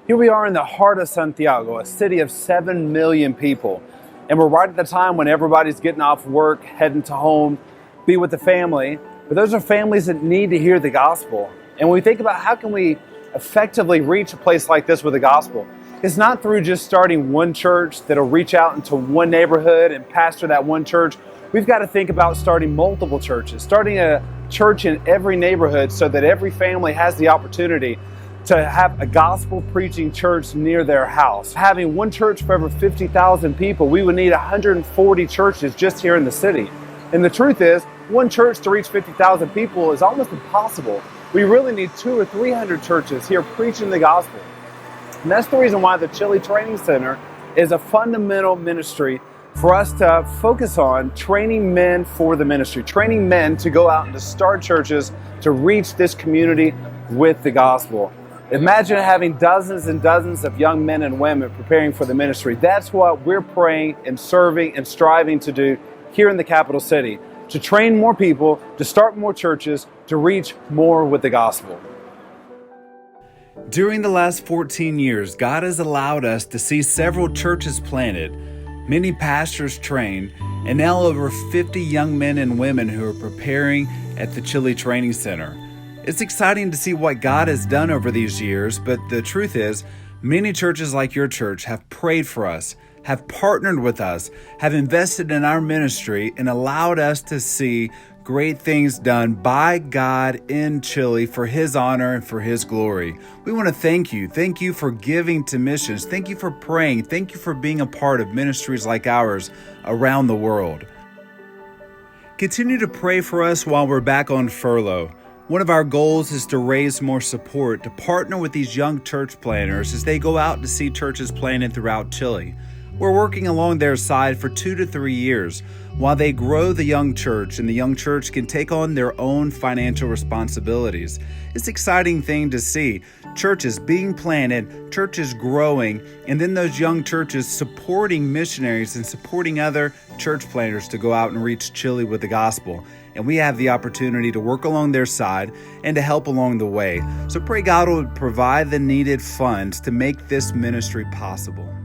Here we are in the heart of Santiago, a city of 7 million people. And we're right at the time when everybody's getting off work, heading to home, be with the family. But those are families that need to hear the gospel. And when we think about how can we effectively reach a place like this with the gospel, it's not through just starting one church that'll reach out into one neighborhood and pastor that one church. We've got to think about starting multiple churches, starting a church in every neighborhood so that every family has the opportunity to have a gospel preaching church near their house. Having one church for every 50,000 people, we would need 140 churches just here in the city. And the truth is, one church to reach 50,000 people is almost impossible. We really need 200 or 300 churches here preaching the gospel. And that's the reason why the Chile Training Center is a fundamental ministry for us to focus on training men for the ministry, training men to go out and to start churches to reach this community with the gospel. Imagine having dozens and dozens of young men and women preparing for the ministry. That's what we're praying and serving and striving to do here in the capital city, to train more people, to start more churches, to reach more with the gospel. During the last 14 years, God has allowed us to see several churches planted, many pastors trained, and now over 50 young men and women who are preparing at the Chile Training Center. It's exciting to see what God has done over these years, but the truth is, many churches like your church have prayed for us, have partnered with us, have invested in our ministry, and allowed us to see great things done by God in Chile for His honor and for His glory. We want to thank you. Thank you for giving to missions. Thank you for praying. Thank you for being a part of ministries like ours around the world. Continue to pray for us while we're back on furlough. One of our goals is to raise more support, to partner with these young church planners as they go out to see churches planted throughout Chile. We're working along their side for 2 to 3 years while they grow the young church and the young church can take on their own financial responsibilities. It's an exciting thing to see. Churches being planted, churches growing, and then those young churches supporting missionaries and supporting other church planners to go out and reach Chile with the gospel. And we have the opportunity to work along their side and to help along the way. So pray God will provide the needed funds to make this ministry possible.